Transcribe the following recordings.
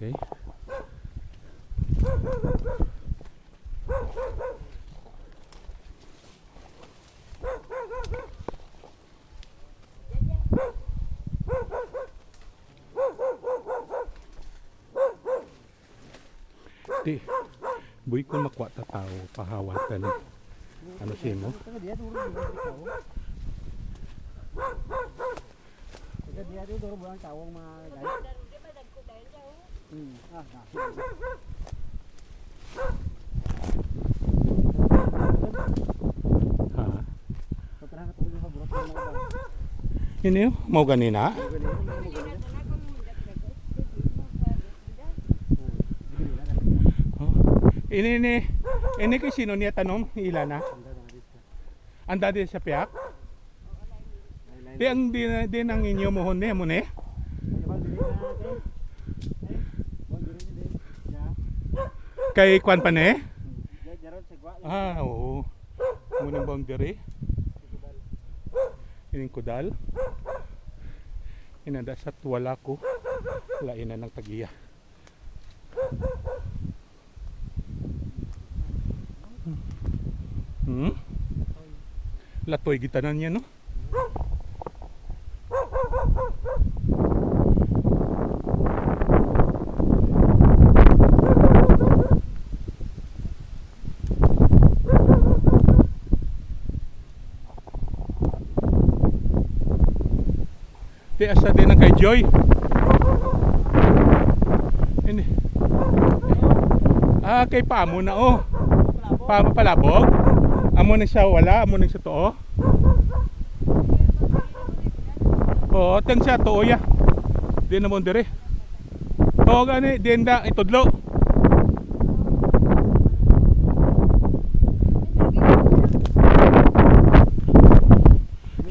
Okay. Di, buy ko makuha ta tao pahawal ka ni. Ano siya mo? Dia dulu buang cawong mah guys. Ah, nah. Ha? Pernah ketemu sama buruk sama bang. Ini yun, mau ganina? Oh. Ini kay sino niya tanong? Ilan na? Anda din sa piyak? Di ang din ang inyo mohon niya mo ne? Kay kwan pa ne? Ah, oo. Munang boundary. Ining kudal. Inanda sa tuwala ko. Lain na ng tagiya. Latoy gitanan niya no? Di asa din ang kay Joy. Ini. Ah, kay Pamo na oh. Pamo palabog. Amo na siya wala, amo na siya to. Oo, ten siya to ya. Di na mo dire. To gani denda itudlo.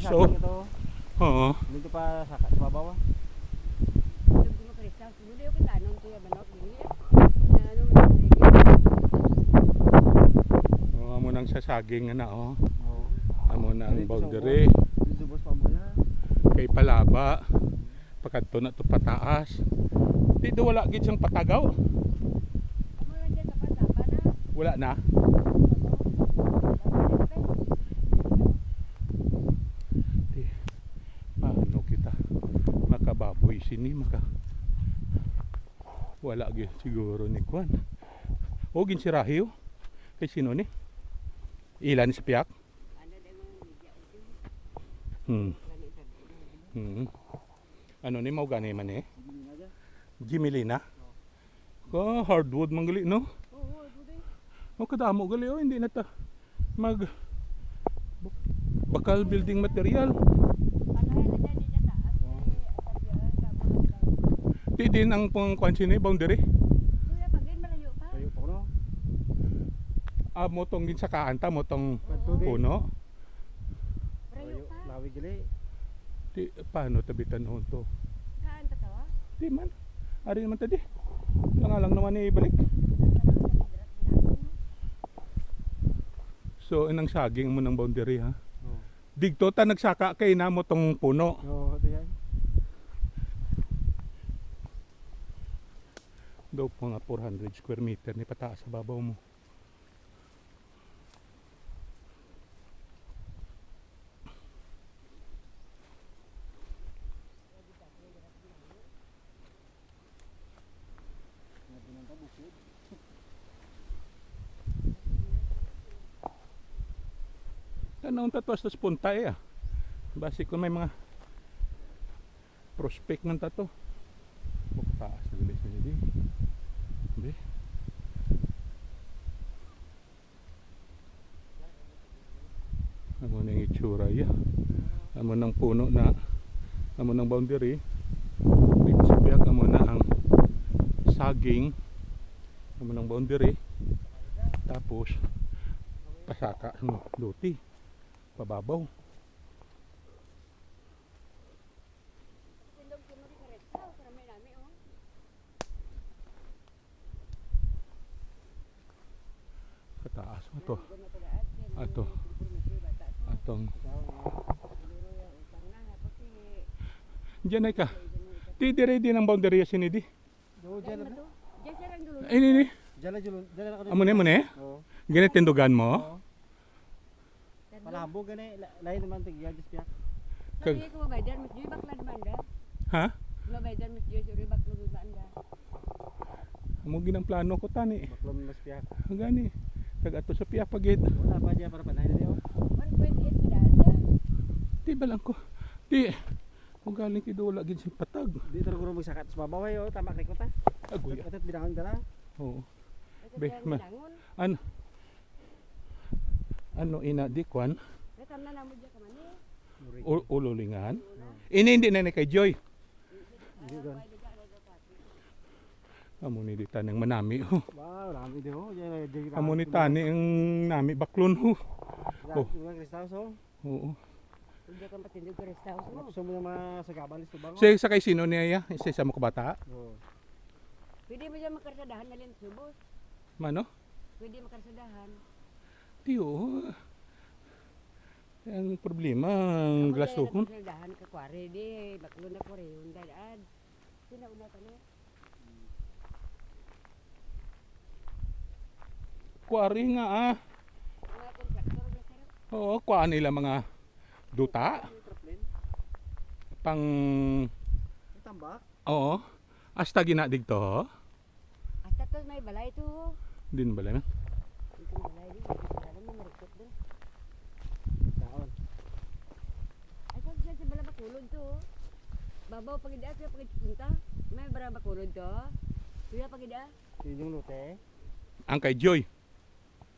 So, oo. Dito pa sa bawah. Oh, amo nang sasaging na oh. Oo. Amo na ang boundary. Dito bos pamoya. Kay palaba. Pagkadto na to pataas. Di do wala gid siyang patagaw. Wala na. Di. Paano kita makababoy sini maka wala gid siguro ni kwan. O gin si Rahio. Kay sino ni? Ilan sa piyak? Ano ni mau gani man eh? Jimilina. Ko hardwood manggali no? O kadamo gali oh hindi na ta mag bakal building material. Di din ang pangkuan sini boundary. Ah, motong din sa kaanta, motong puno. Lawi gili. Di, paano tabitan ho to? Di man. Ari naman tadi. Lang naman ni balik. So, inang saging mo ng boundary ha? Digto ta nagsaka kay na motong puno. Oo, diyan. Daw po nga 400 square meter ni pataas sa babaw mo. Tanong tato sa punta eh ah. Basi kung may mga prospect ng tato. Taas na galit na hindi. Hindi. Amo na yung itsura ya. Amo ng puno na. Amo ng boundary. Dito sa piyak amo na ang saging. Amo ng boundary. Tapos pasaka no, luti. Pababaw. Kataas mo to. Atong diyan ay ka. Di dire din ang boundary sini di. Oo, dyan Dahil na. to. Diyan siya lang dulo. Ini. Dyan na julon. Dyan na ako. Amo ni mo ni. Oo. Gani tindugan mo. Oo. Palabo gani. Lain naman tigya just piyak. Lagi ko mabaydan mas Joy bakla naman da. Ha? Mabaydan mas Joy suri bakla naman da. Amo ginang plano ko tani. Baklom mas piyak. Gani. Kag ato sa piya pagid. Wala pa dyan para panahin na 1.8 kada. Di ba lang ko. Di. Kung galing kidula gid si patag. Di taro guro magsakat sa babaw ayo. Tama kay ko ta. Agoy. Atat bidangan ka na. Oo. Be, Be, Ano? Ano ina di kwan? Retam na namo diya ka man eh. Ululingan. Ini hindi na ni kay Joy. Hindi doon. Amo ni di tanang manami ho. Wow, rami di ho. Dyan Amo ni tani ang nami baklon ho. Oh. Mga kristal so. Oo. Hindi ka patindog ka rest house mo. Gusto mo na masagaban sa bango. Sa kay sino niya? Isa mo kabata? Oo. Pwede mo diyan makarsadahan na lin subos. Mano? Pwede makarsadahan. Tiyo. Ang problema ang glasuhon. Makarsadahan ka kware di baklo na kware yung dadaan. Sinauna ka na. Kuwari nga ah. Mga kontraktor na sir. Oo, kuha nila mga duta. Pang Tambak. oo. Hasta ginadig to ho. Hasta to may balay to. Din bala na. Ito may balay di. Alam mo marikot din. Daon. Ay kung siya sa bala bakulod to. Babaw pagida siya pagpunta. May bara bakulod to. Kuya pagida. Yun yung lote. Ang kay Joy.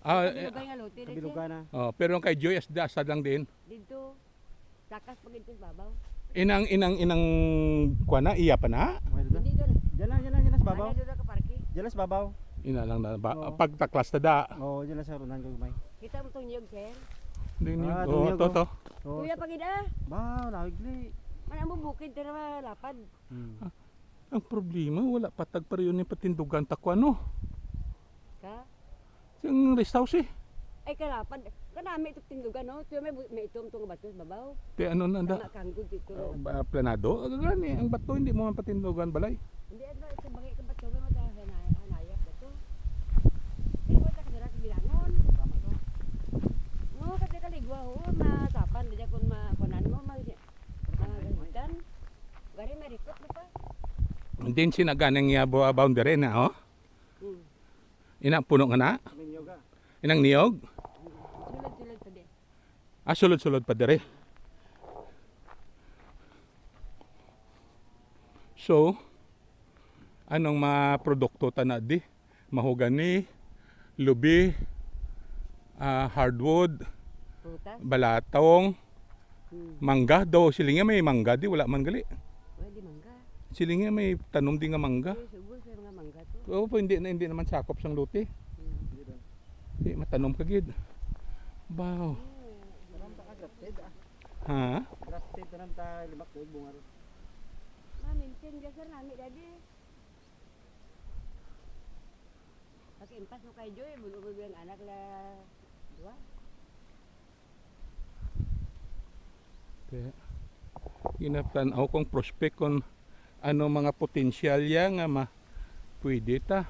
Ah, Kabilugay nga lote na siya. Kabilugan na. pero ang kay Joy asad lang din. Dito. Takas pagid sa babaw. Inang kuha na iya pa na. Well ba? Hindi doon. Diyan lang sa babaw. Ano doon ka parke? Diyan lang sa babaw. Ina lang na ba, Oo. pagtaklas ta da. Oo, diyan lang sa runan ko gumay. Kita mo tong niyog sir. Din yun. Ah, Oo, tuyog, to oh. to. Oo. Kuya pagida. Wow, nawigli. Mana mo bukid tira lapad. Ang problema wala patag pa rin yung patindugan ta kuha no. Ka? Yung rest house eh. Ay kalapad. Kanami ito tindugan no. Tuyo may itom tong batos babaw. Te ano na da. Tama kanggod dito. Planado. Gani ang bato hindi mo man patindugan balay. Hindi ano ito bagay ka bato mo ta hanayap dito. Ay mo ta kadira bilangon. Tama to. No kasi kaligwa ho matapan di kun makunan mo magahitan. Gari may rikot di pa. Din sinaganang ya boundary na oh. Ina puno nga na. May yoga. Inang niyog. Sulod-sulod pa di. Sulod-sulod pa dire. So, anong mga produkto ta di? Mahogani, lubi, hardwood, Prutas. balatong, mangga daw. Silinga may mangga di wala man gali. Pwede mangga. Silinga may tanom di nga mangga. Ay subos sa mga mangga to. Oo po, hindi naman sakop sang luti. Di matanom ka gid. Wow. Taram ta ka grafted ah. Ha? Grafted taram ta limak ko bunga ron. Mamintin dia sir nami dadi. Pag impas mo kay Joy, bulog yung anak la dua. Kaya ginaptan ako kung prospect kung ano mga potensyal ya nga pwede ta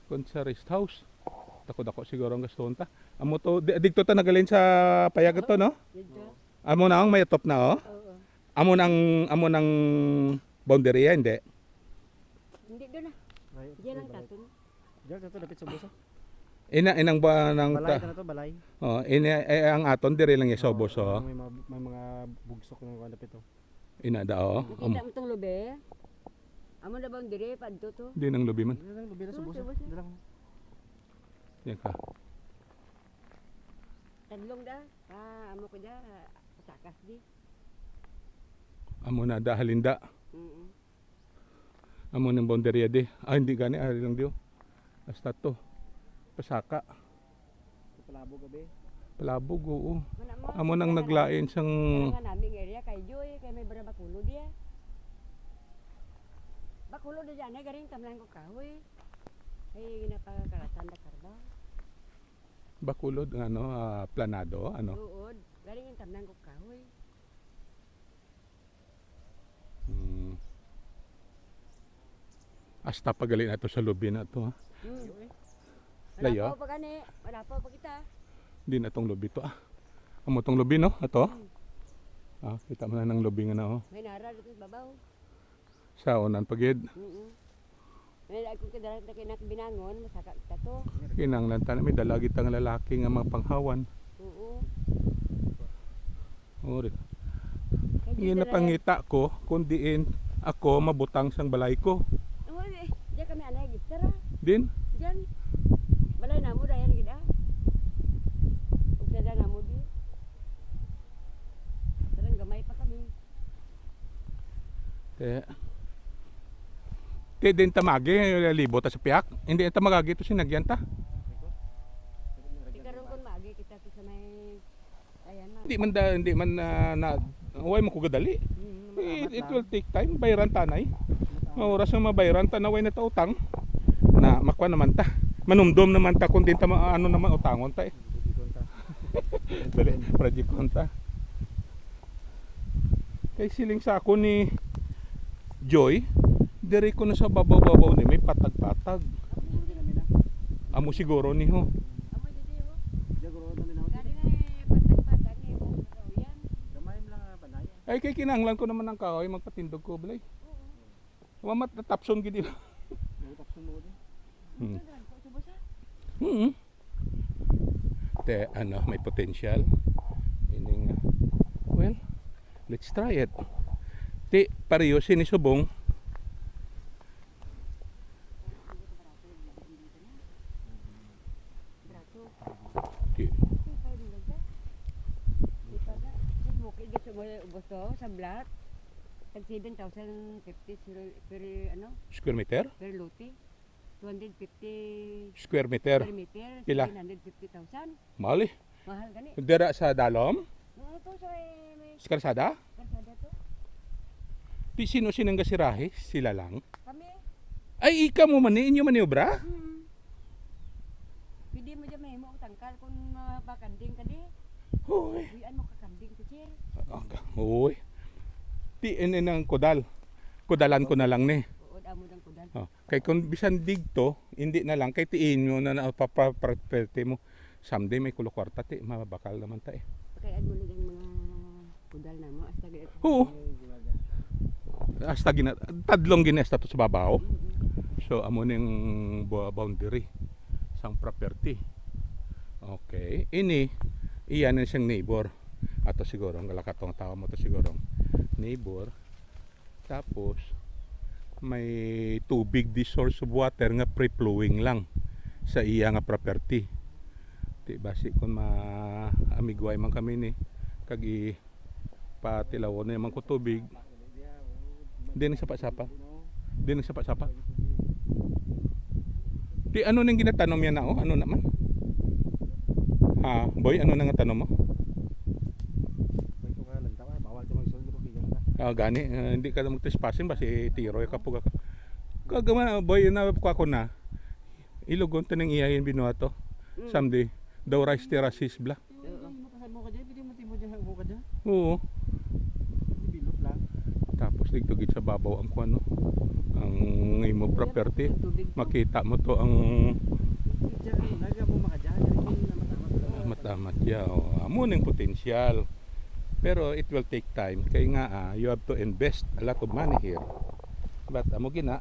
kung sa rest house. Dako siguro ang gaston ta. Amo to dito ta nagalin sa payag to no? Dito. Amo na ang may top na oh. Oo. Amo nang boundary ya, hindi. Hindi doon na. Diyan lang taton. Diyan sa to dapit sa buso. Inang ba nang Balay na to balay. oh, ang aton dire lang isobos oh. May mga bugsok na dapit to. Ina da oh. Nakita mo tong lube. Amo na bang dire padto to? Di nang lubi man. Diyan lang lubi na sa Oo, buso. sa buso. Diyan lang. Yan ka. Tadlong da. Amo ko da pasakas di. Amo na da halinda. Amo ng boundary di. Hindi gani ari lang dio. Basta to. Pasaka. Palabo gabi. Palabog oo. Mana mo? Amo nang naglain sang Nga naming area kay Joy kay may bara bakulo dia. Bakulo da jana garing tamlan ko kahoy. Ay ginapakakaratan da karba. bakulod ng ano planado ano. Tuod, garing yung tamnan ko kahoy. Hasta pagali na to sa lubi na to ha. Layo? Wala pa gani. Wala pa kita. Di na tong lubi to ah. Amo tong lubi no? Ato? Ah, kita mo na ng lubi nga na oh. May nara dito sa babaw. Sa unan pagid. May ako kadarat na kinakabinangon, masaka kita to. Kinanglan ta may dalagi tang lalaki nga mga panghawan. Oo. Ori. Kaya Ngin na pangita ko kung diin ako mabutang sang balay ko. Oo, diyan kami anay gistara. Din Diyan. Balay na mo dayan gid ah. Ug sada na mo di. Tarang gamay pa kami. Te din tamagi libo ta sa piak. Hindi ta magagi to sinagyan ta. Di karon kon maagi kita sa may ayan na. Hindi man na way mo ko gadali. It will take time bayran tanay. Oras na mabayran ta naway na ta utang. Na makwa naman ta. Manumdom naman ta kung din ta ano naman utangon ta eh. Dali, project konta. Kay siling sa ako ni Joy, dire ko na sa babaw-babaw ni may patag-patag. Amo siguro ni ho. Amo di di ho. Jagoro na minaw. Gani nga patag-patag ni mo yan. Gamay mo lang panay. Ay kay kinahanglan ko naman ng kahoy magpatindog ko balay. Mamat natapson gid. Tapos mo din. Te ano may potential. Ining well, let's try it. Ti pareho sinisubong. Ti Ubos to sa blat. Tag 7,050 per ano, square meter? per lote. 250 Square meter. per meter, Pila? 750,000. Mali. Mahal gani. Dira sa dalom? Ano to sa may Sa kalsada? karsada to? Di sino sinang gasirahe? Sila lang. Kami. Ay ika mo man inyo maniobra? Pwede mo dyan may mo tangkal kung bakanding ka di. Hoy. Buyan mo kakanding ko sir. Uy. Ti ene ng kodal. Kodalan ko na lang ni. Uod amo dang kudan. Oh, kay kung bisan digto, hindi na lang kay tiin mo na napapaperte mo. Someday may kulo kwarta ti mabakal naman ta eh. Kayaan mo lang ang mga kudal na mo hasta gid. Oo. Hasta gina tadlong ginesta to sa babaw. So amo ning boundary sang property. Okay, ini iyan ang siyang neighbor. Ato siguro ang galakatong tao mo to siguro neighbor. Tapos may tubig di source of water nga free-flowing lang sa iya nga property. Di basi kung maamigway man kami ni kag patilawon na man ko tubig. Di nang sapa-sapa. Di nang sapa-sapa. Di ano nang ginatanom yan na oh? Ano naman? Ha, boy, ano nang tanong mo? Bawal ka magsulod bigan ka. Gani, hindi ka magtrespassing basi tiroy ka puga ka. Kagama boy na ko na. Ilugon tanang iyayin binuato. Someday daw rice terraces bla. Mo ka diyan, pwede mo timo diyan mo ka diyan. Oo. Bilot lang. Tapos digtugid sa babaw ang kuano. Ang imo property. Makita mo to ang Diyan naga mo makadyan, diri na matamat. matamat ya. Amo ning potensyal. Pero it will take time. Kaya nga you have to invest a lot of money here. But amo gina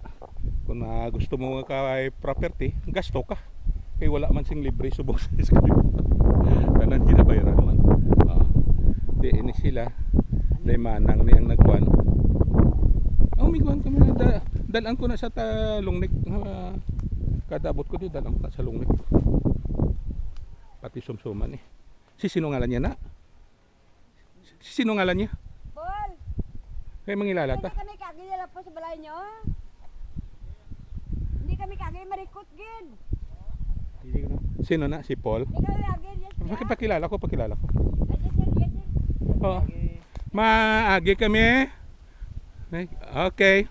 kung gusto mo ka property, gasto ka. Kay wala man sing libre subong sa iskalibo. Kanan ginabayaran man. Di ini sila dai manang ni ang nagkuan. Migwan kami na dalan ko na sa Lungnik. Kadabot ko di dalan ko na sa Lungnik. Pati sumsuman eh. Si sino ngalan niya na? Si sino ngalan niya? Paul. Kay mangilala ta. Hindi kami kagi nila po sa balay nyo. Hindi kami kagi marikot gid. Hindi ko na. Sino na? Si Paul? Hindi kami kagi yes. Pakilala ko. Ay yes sir. Oh. Maagi kami. Okay.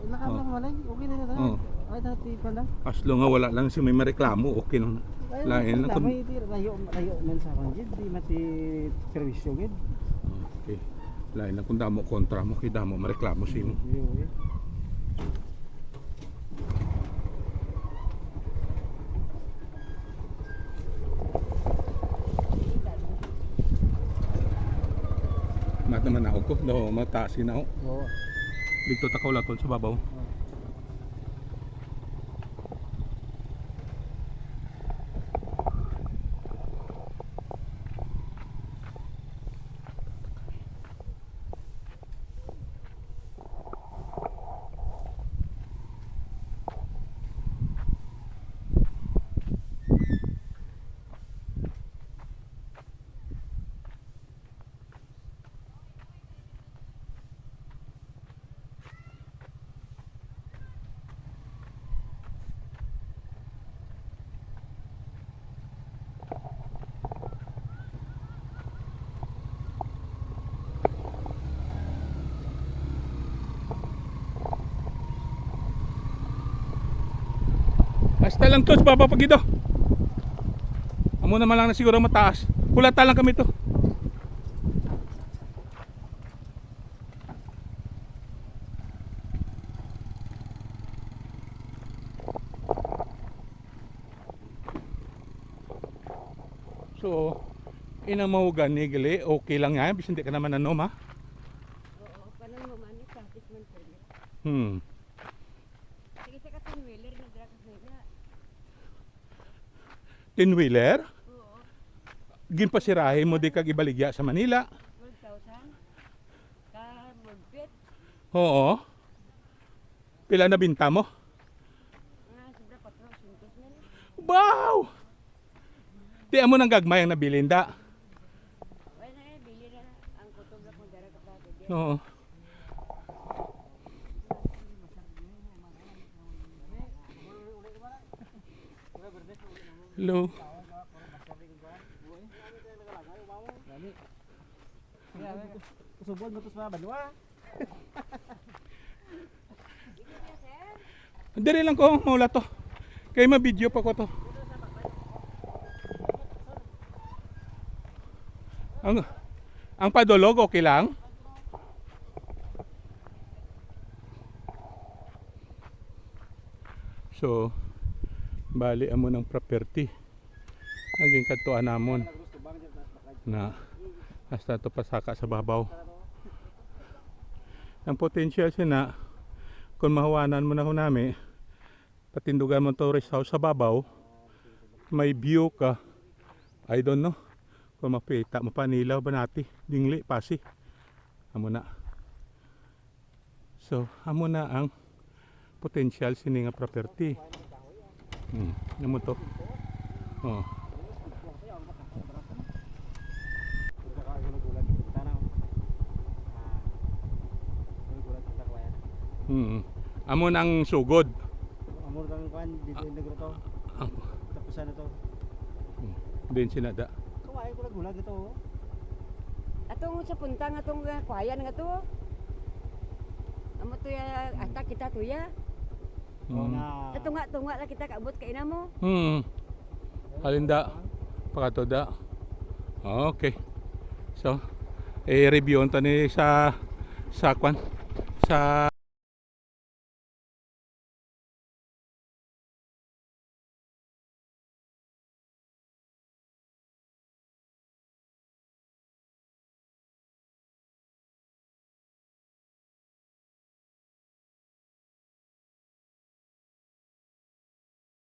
Nakama mo lang, okay na na. Oh. Ay dati pa lang. Aslo nga wala lang si may mareklamo, okay nun. Lain lang kun. May layo man sa kanjid, di mati servisyo gid. Okay. Lain lang kung damo kontra mo, kay damo mareklamo si mo. ko no mataas na oh. Oo. Dito takaw laton sa babaw. Basta lang to sa baba pagido. Amo naman lang na siguro mataas. Kulata lang kami to. So, inamahugan ni gali, okay lang yan. Bis hindi ka naman ano ma. Oo, kanan mo man ni practice man po niya. Hmm. Sige sa katong wheeler na dra ka sa 10-wheeler. Oo, Ginpasirahin mo di kag ibaligya sa Manila. 12,000. Ka morpet. Oo. Pila na binta mo? Sobra 400 man. Wow! Di amo nang gagmay ang nabilinda. Wala na bili na ang kutob na kung dara ka pa. Oo. Hello. Gani. Kaya kusubon mo to sa banwa. Diri lang ko maula to. Kay ma-video pa ko to. Ang padulog okay lang? So, bali amo ng property. Naging katuan namon na hasta to pasaka sa babaw. Ang potential siya na kung mahawanan mo na ho nami, patindugan mo to rest house sa babaw, may view ka. I don't know kung mapita mo pa nilaw ba nati dingli pasi amo na. So amo na ang potential sini nga property. Amo to. Oh. Amo nang sugod. Amor kang kuan dito negro to. Tapusan na to. Din sinada. Kumain ko gulag ito. Atong sa puntang atong kwayan nga to. Amo to ya ata kita to ya. Na. Tunga lang kita kaabot kay ina mo. Halinda pakatoda. Okay. So, review on to ni sa kwan sa